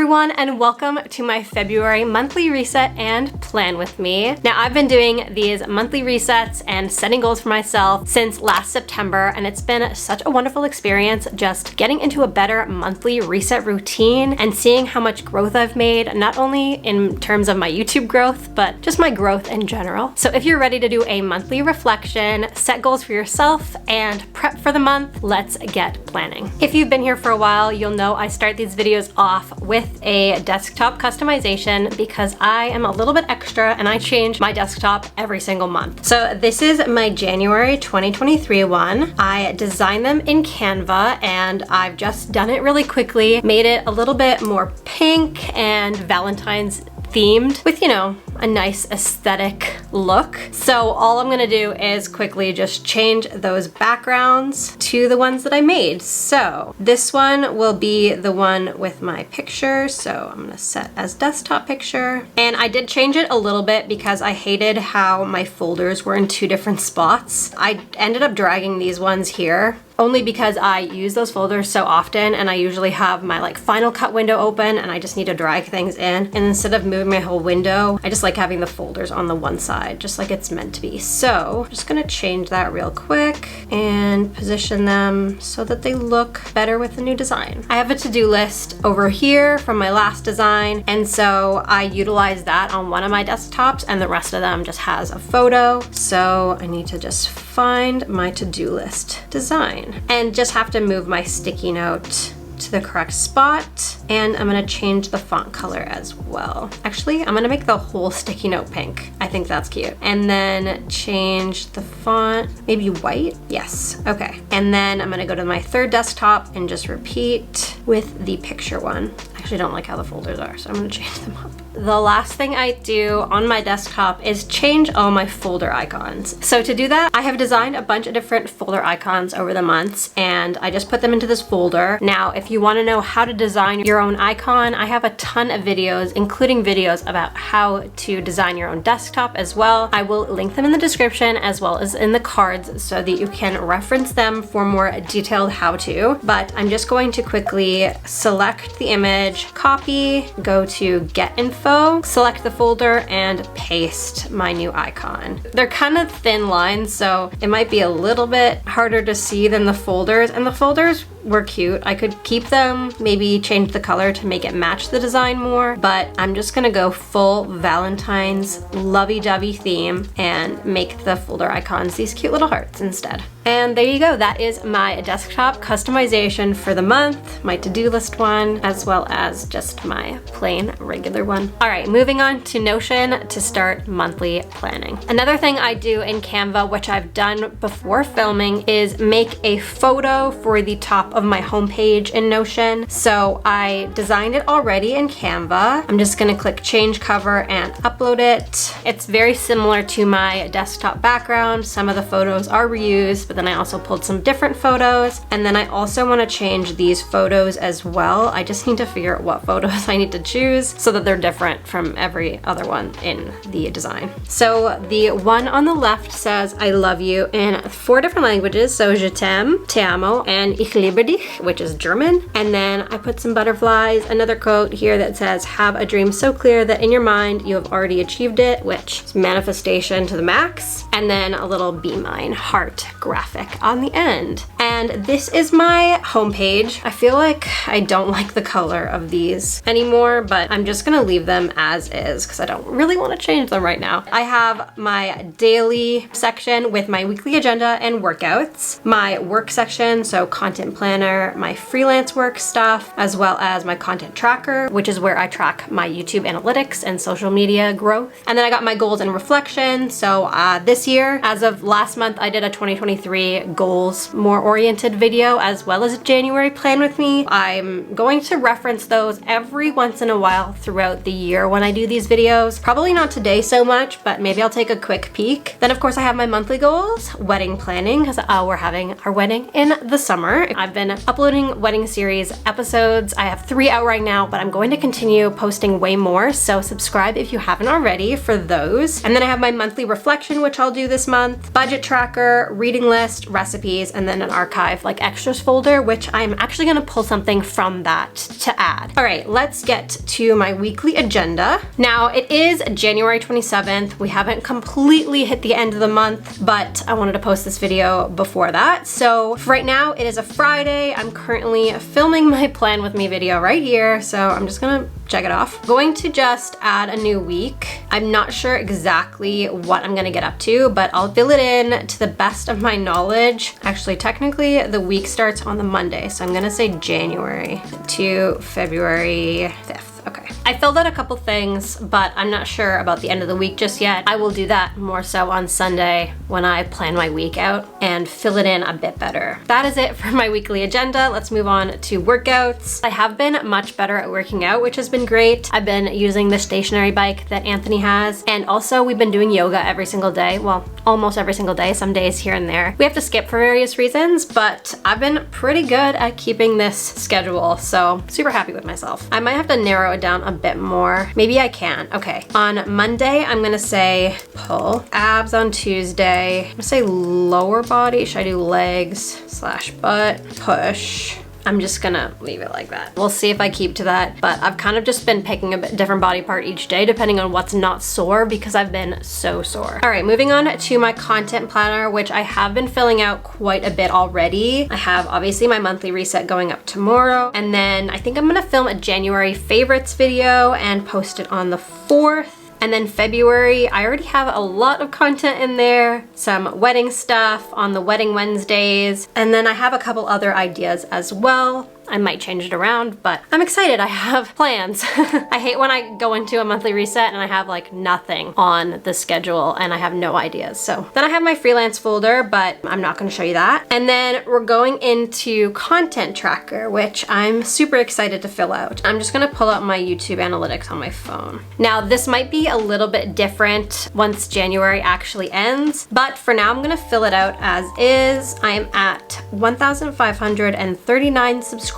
everyone, and welcome to my February monthly reset and plan with me. Now, I've been doing these monthly resets and setting goals for myself since last September, and it's been such a wonderful experience just getting into a better monthly reset routine and seeing how much growth I've made, not only in terms of my YouTube growth, but just my growth in general. So if you're ready to do a monthly reflection, set goals for yourself, and prep for the month, let's get planning. If you've been here for a while, you'll know I start these videos off with a desktop customization because I am a little bit extra and I change my desktop every single month. So this is my January 2023 one. I designed them in Canva and I've just done it really quickly, made it a little bit more pink and Valentine's themed with, you know, a nice aesthetic look. So all I'm gonna do is quickly just change those backgrounds to the ones that I made. So this one will be the one with my picture. So I'm gonna set as desktop picture. And I did change it a little bit because I hated how my folders were in two different spots. I ended up dragging these ones here only because I use those folders so often and I usually have my Final Cut window open and I just need to drag things in. And instead of moving my whole window, I just like having the folders on the one side, just like it's meant to be. So I'm just gonna change that real quick and position them so that they look better with the new design. I have a to-do list over here from my last design, and so I utilize that on one of my desktops and the rest of them just has a photo. So I need to just find my to-do list design and just have to move my sticky note to the correct spot, and I'm gonna change the font color as well. Actually, I'm gonna make the whole sticky note pink. I think that's cute. And then change the font, maybe white? Yes, okay. And then I'm gonna go to my third desktop and just repeat with the picture one. I actually don't like how the folders are, so I'm gonna change them up. The last thing I do on my desktop is change all my folder icons. So to do that, I have designed a bunch of different folder icons over the months, and I just put them into this folder. Now, if you want to know how to design your own icon, I have a ton of videos, including videos about how to design your own desktop as well. I will link them in the description as well as in the cards so that you can reference them for more detailed how-to. But I'm just going to quickly select the image, copy, go to Get Info, select the folder, and paste my new icon. They're kind of thin lines, so it might be a little bit harder to see than the folders, and the folders were cute. I could keep them, maybe change the color to make it match the design more, but I'm just gonna go full Valentine's lovey-dovey theme and make the folder icons these cute little hearts instead. And there you go, that is my desktop customization for the month, my to-do list one, as well as just my plain regular one. All right, moving on to Notion to start monthly planning. Another thing I do in Canva, which I've done before filming, is make a photo for the top of my homepage in Notion. So I designed it already in Canva. I'm just gonna click change cover and upload it. It's very similar to my desktop background. Some of the photos are reused, but then I also pulled some different photos. And then I also wanna change these photos as well. I just need to figure out what photos I need to choose so that they're different from every other one in the design. So the one on the left says I love you in 4 different languages. So je t'aime, te amo, and ich liebe dich, which is German. And then I put some butterflies, another quote here that says have a dream so clear that in your mind you have already achieved it, which is manifestation to the max. And then a little be mine heart graphic on the end. And this is my homepage. I feel like I don't like the color of these anymore, but I'm just gonna leave them as is because I don't really want to change them right now. I have my daily section with my weekly agenda and workouts, my work section, so content planner, my freelance work stuff, as well as my content tracker, which is where I track my YouTube analytics and social media growth. And then I got my goals and reflection. So this year, as of last month, I did a 2023 goals more oriented video as well as a January plan with me. I'm going to reference those every once in a while throughout the year when I do these videos. Probably not today so much, but maybe I'll take a quick peek. Then of course I have my monthly goals, wedding planning, because we're having our wedding in the summer. I've been uploading wedding series episodes. I have 3 out right now, but I'm going to continue posting way more, so subscribe if you haven't already for those. And then I have my monthly reflection, which I'll do this month, budget tracker, reading list, recipes, and then an archive like extras folder, which I'm actually gonna pull something from that to add. All right, let's get to my weekly agenda. Now it is January 27th. We haven't completely hit the end of the month, but I wanted to post this video before that. So right now it is a Friday. I'm currently filming my plan with me video right here. So I'm just gonna check it off. Going to just add a new week. I'm not sure exactly what I'm gonna get up to, but I'll fill it in to the best of my knowledge. Actually, technically the week starts on the Monday, so I'm gonna say January to February 5th. Okay. I filled out a couple things, but I'm not sure about the end of the week just yet. I will do that more so on Sunday when I plan my week out and fill it in a bit better. That is it for my weekly agenda. Let's move on to workouts. I have been much better at working out, which has been great. I've been using the stationary bike that Anthony has, and also we've been doing yoga every single day. Well, almost every single day, some days here and there. We have to skip for various reasons, but I've been pretty good at keeping this schedule, so super happy with myself. I might have to narrow it down a bit more. Maybe I can. Okay. On Monday, I'm gonna say pull. Abs on Tuesday. I'm gonna say lower body. Should I do legs / butt? Push. I'm just gonna leave it like that. We'll see if I keep to that, but I've kind of just been picking a bit different body part each day depending on what's not sore because I've been so sore. All right, moving on to my content planner, which I have been filling out quite a bit already. I have obviously my monthly reset going up tomorrow, and then I think I'm gonna film a January favorites video and post it on the 4th. And then February, I already have a lot of content in there, some wedding stuff on the wedding Wednesdays, and then I have a couple other ideas as well. I might change it around, but I'm excited. I have plans. I hate when I go into a monthly reset and I have like nothing on the schedule and I have no ideas. So then I have my freelance folder, but I'm not gonna show you that. And then we're going into content tracker, which I'm super excited to fill out. I'm just gonna pull out my YouTube analytics on my phone. Now this might be a little bit different once January actually ends, but for now I'm gonna fill it out as is. I am at 1,539 subscribers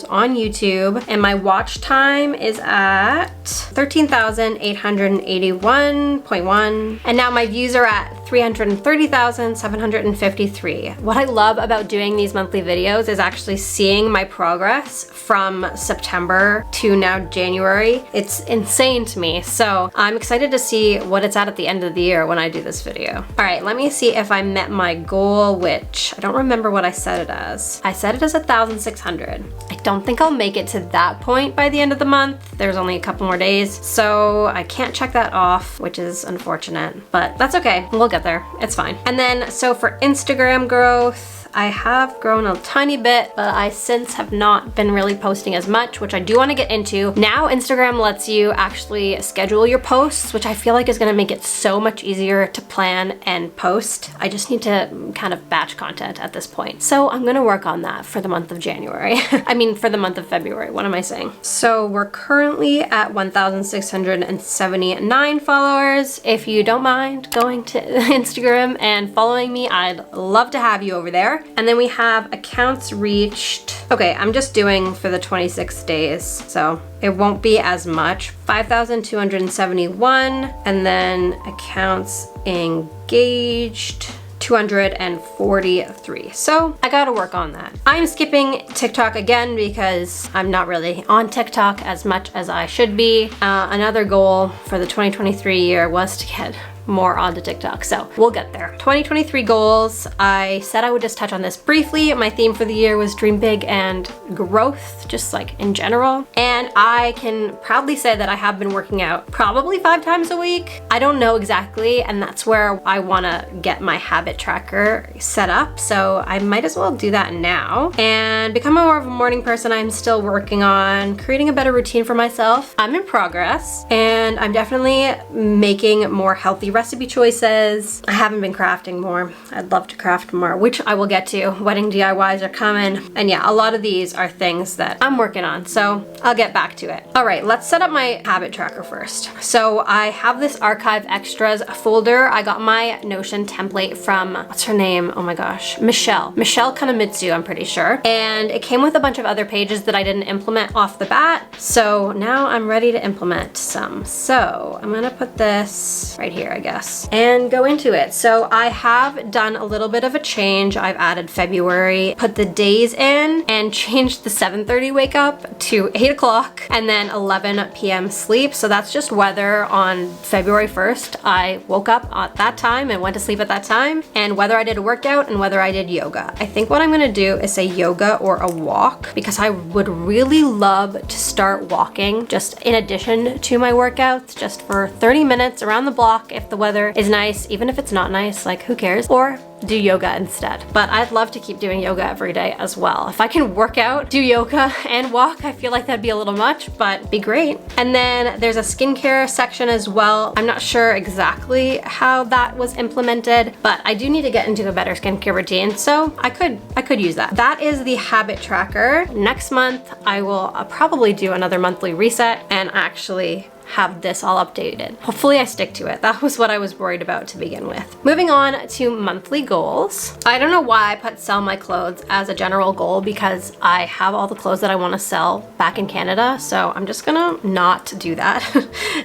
on YouTube, and my watch time is at 13,881.1, and now my views are at 330,753. What I love about doing these monthly videos is actually seeing my progress from September to now January. It's insane to me, so I'm excited to see what it's at the end of the year when I do this video. All right, let me see if I met my goal, which I don't remember what I set it as. I set it as 1,600. I don't think I'll make it to that point by the end of the month. There's only a couple more days, so I can't check that off, which is unfortunate, but that's okay. We'll get there. It's fine. And then, so for Instagram growth, I have grown a tiny bit, but I since have not been really posting as much, which I do want to get into. Now Instagram lets you actually schedule your posts, which I feel like is going to make it so much easier to plan and post. I just need to kind of batch content at this point. So I'm going to work on that for the month of January. I mean, for the month of February. What am I saying? So we're currently at 1,679 followers. If you don't mind going to Instagram and following me, I'd love to have you over there. And then we have accounts reached. Okay, I'm just doing for the 26 days, so it won't be as much. 5,271, and then accounts engaged, 243. So I gotta work on that. I'm skipping TikTok again because I'm not really on TikTok as much as I should be. Another goal for the 2023 year was to get more onto TikTok, so we'll get there. 2023 goals, I said I would just touch on this briefly. My theme for the year was dream big and growth, just like in general. And I can proudly say that I have been working out probably 5 times a week. I don't know exactly, and that's where I wanna get my habit tracker set up, so I might as well do that now. And become more of a morning person, I'm still working on creating a better routine for myself. I'm in progress, and I'm definitely making more healthy recipe choices. I haven't been crafting more. I'd love to craft more, which I will get to. Wedding DIYs are coming. And yeah, a lot of these are things that I'm working on, so I'll get back to it. All right, let's set up my habit tracker first. So I have this archive extras folder. I got my Notion template from, what's her name? Oh my gosh, Michelle Kanemitsu, I'm pretty sure. And it came with a bunch of other pages that I didn't implement off the bat. So now I'm ready to implement some. So I'm gonna put this right here, I guess, and go into it. So I have done a little bit of a change. I've added February, put the days in, and changed the 7:30 wake up to 8 o'clock and then 11 p.m. sleep. So that's just whether on February 1st I woke up at that time and went to sleep at that time, and whether I did a workout and whether I did yoga. I think what I'm gonna do is say yoga or a walk, because I would really love to start walking just in addition to my workouts, just for 30 minutes around the block if the weather is nice. Even if it's not nice, like who cares? Or do yoga instead. But I'd love to keep doing yoga every day as well. If I can work out, do yoga, and walk, I feel like that'd be a little much, but be great. And then there's a skincare section as well. I'm not sure exactly how that was implemented, but I do need to get into a better skincare routine, so I could use that. That is the habit tracker. Next month, I will probably do another monthly reset and actually have this all updated. Hopefully I stick to it. That was what I was worried about to begin with. Moving on to monthly goals. I don't know why I put sell my clothes as a general goal, because I have all the clothes that I want to sell back in Canada, so I'm just gonna not do that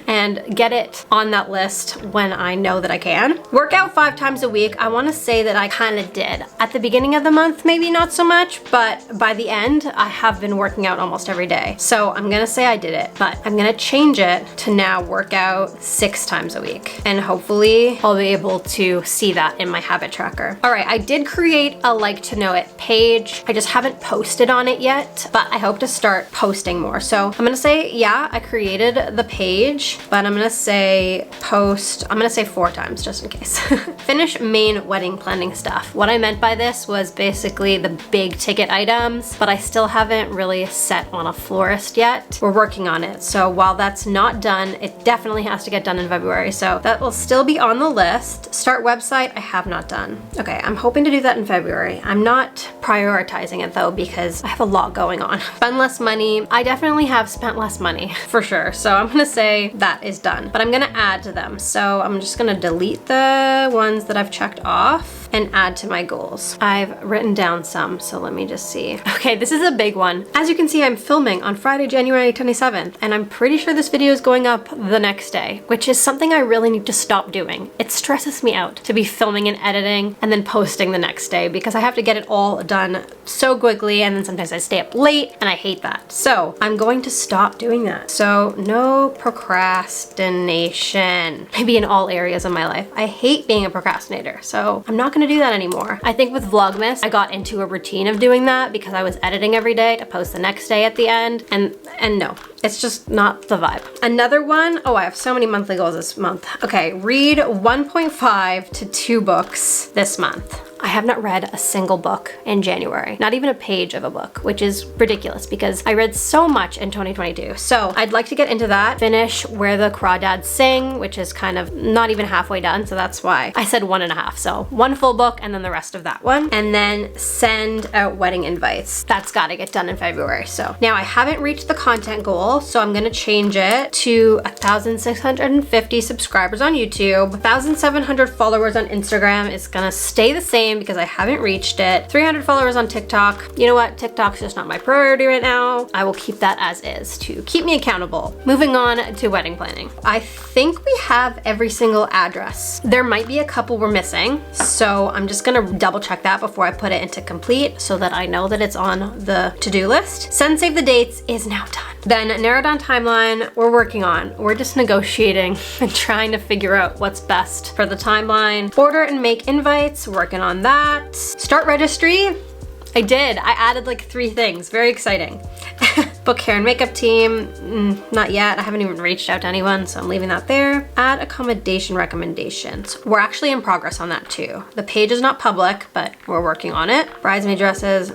and get it on that list when I know that I can. Work out 5 times a week. I want to say that I kind of did. At the beginning of the month, maybe not so much, but by the end, I have been working out almost every day. So I'm gonna say I did it, but I'm gonna change it to now work out 6 times a week. And hopefully I'll be able to see that in my habit tracker. All right, I did create a like to know it page. I just haven't posted on it yet, but I hope to start posting more. So I'm gonna say, yeah, I created the page, but I'm gonna say post, I'm gonna say 4 times just in case. Finish main wedding planning stuff. What I meant by this was basically the big ticket items, but I still haven't really set on a florist yet. We're working on it. So while that's not done, it definitely has to get done in February, so that will still be on the list. Start website, I have not done. Okay, I'm hoping to do that in February. I'm not prioritizing it though, because I have a lot going on. Spend less money. I definitely have spent less money for sure, so I'm gonna say that is done, but I'm gonna add to them. So I'm just gonna delete the ones that I've checked off and add to my goals. I've written down some, so let me just see. Okay, this is a big one. As you can see, I'm filming on Friday, January 27th, and I'm pretty sure this video is going up the next day, which is something I really need to stop doing. It stresses me out to be filming and editing and then posting the next day, because I have to get it all done so quickly, and then sometimes I stay up late and I hate that. So I'm going to stop doing that. So no procrastination, maybe in all areas of my life. I hate being a procrastinator, so I'm not gonna do that anymore. I think with Vlogmas, I got into a routine of doing that because I was editing every day to post the next day at the end, and no, it's just not the vibe. Another one, oh, I have so many monthly goals this month. Okay, read 1.5 to 2 books this month. I have not read a single book in January, not even a page of a book, which is ridiculous because I read so much in 2022. So I'd like to get into that, finish Where the Crawdads Sing, which is kind of not even halfway done. So that's why I said 1.5. So 1 full book and then the rest of that one. And then send out wedding invites. That's gotta get done in February. So now I haven't reached the content goal, so I'm gonna change it to 1,650 subscribers on YouTube. 1,700 followers on Instagram is gonna stay the same because I haven't reached it. 300 followers on TikTok. You know what? TikTok's just not my priority right now. I will keep that as is to keep me accountable. Moving on to wedding planning. I think we have every single address. There might be a couple we're missing, so I'm just gonna double check that before I put it into complete so that I know that it's on the to-do list. Send save the dates is now done. Then narrow down timeline, we're working on. We're just negotiating and trying to figure out what's best for the timeline. Order and make invites, working on that. Start registry. I did. I added like 3 things. Very exciting. Book hair and makeup team. Not yet. I haven't even reached out to anyone, so I'm leaving that there. Add accommodation recommendations. We're actually in progress on that too. The page is not public, but we're working on it. Bridesmaid dresses.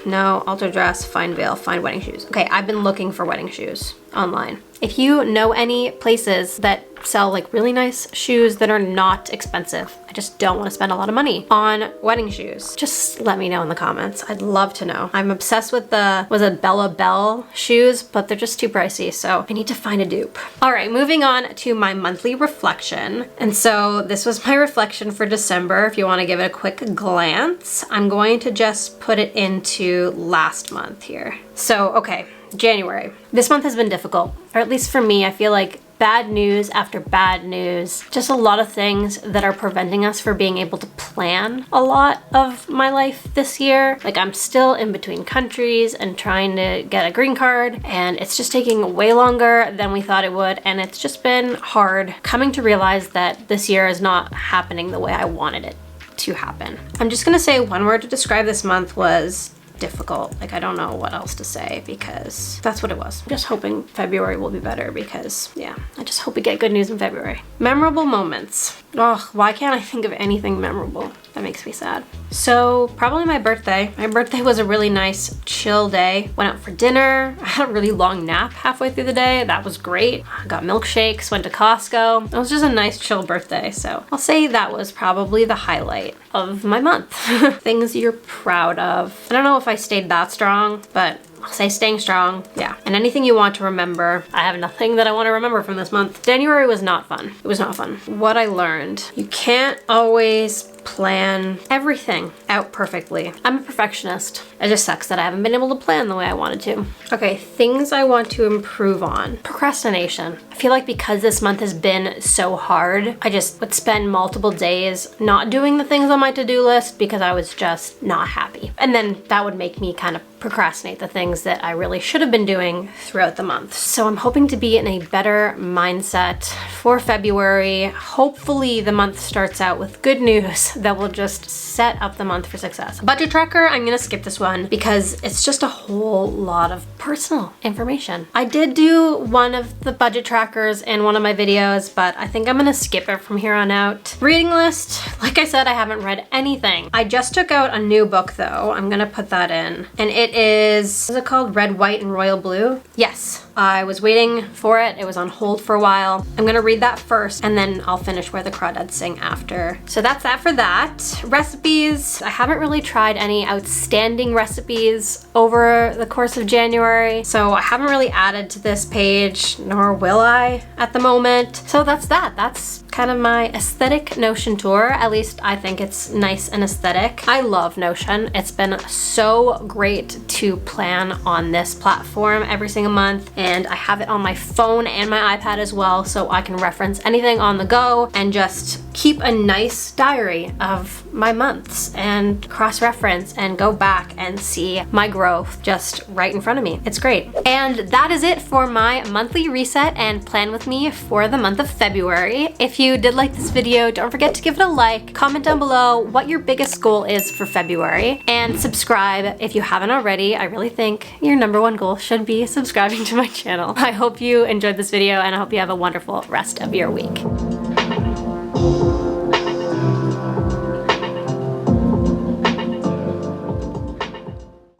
No. Altar dress. Find veil. Find wedding shoes. Okay, I've been looking for wedding shoes online. If you know any places that sell like really nice shoes that are not expensive. I just don't want to spend a lot of money on wedding shoes. Just let me know in the comments. I'd love to know. I'm obsessed with the, was it Bella Bell shoes, but they're just too pricey, so I need to find a dupe. All right, moving on to my monthly reflection. And so this was my reflection for December. If you want to give it a quick glance, I'm going to just put it into last month here. So, okay, January. This month has been difficult, or at least for me. I feel like bad news after bad news, just a lot of things that are preventing us from being able to plan a lot of my life this year. Like, I'm still in between countries and trying to get a green card, and it's just taking way longer than we thought it would, and it's just been hard coming to realize that this year is not happening the way I wanted it to happen. I'm just gonna say one word to describe this month was difficult. Like, I don't know what else to say because that's what it was. I'm just hoping February will be better because, yeah, I just hope we get good news in February. Memorable moments. Oh, why can't I think of anything memorable? That makes me sad. So probably my birthday. My birthday was a really nice chill day. Went out for dinner. I had a really long nap halfway through the day. That was great. I got milkshakes, went to Costco. It was just a nice chill birthday. So I'll say that was probably the highlight of my month. Things you're proud of. I don't know if I stayed that strong, but I'll say staying strong, yeah. And anything you want to remember. I have nothing that I want to remember from this month. January was not fun. It was not fun. What I learned, you can't always plan everything out perfectly. I'm a perfectionist. It just sucks that I haven't been able to plan the way I wanted to. Okay, things I want to improve on. Procrastination. I feel like because this month has been so hard, I just would spend multiple days not doing the things on my to-do list because I was just not happy. And then that would make me kind of procrastinate the things that I really should have been doing throughout the month. So I'm hoping to be in a better mindset for February. Hopefully the month starts out with good news that will just set up the month for success. Budget tracker, I'm gonna skip this one because it's just a whole lot of personal information. I did do one of the budget trackers in one of my videos, but I think I'm gonna skip it from here on out. Reading list, like I said, I haven't read anything. I just took out a new book though. I'm gonna put that in. And it is it called Red, White, and Royal Blue? Yes. I was waiting for it. It was on hold for a while. I'm gonna read that first and then I'll finish Where the Crawdads Sing after. So that's that for that. Recipes. I haven't really tried any outstanding recipes over the course of January, so I haven't really added to this page, nor will I at the moment. So that's that. That's kind of my aesthetic Notion tour. At least I think it's nice and aesthetic. I love Notion. It's been so great to plan on this platform every single month, and I have it on my phone and my iPad as well, so I can reference anything on the go and just keep a nice diary of my months and cross-reference and go back and see my growth just right in front of me. It's great. And that is it for my monthly reset and plan with me for the month of February. If you did like this video, don't forget to give it a like, comment down below what your biggest goal is for February, and subscribe if you haven't already. I really think your #1 goal should be subscribing to my channel. I hope you enjoyed this video and I hope you have a wonderful rest of your week.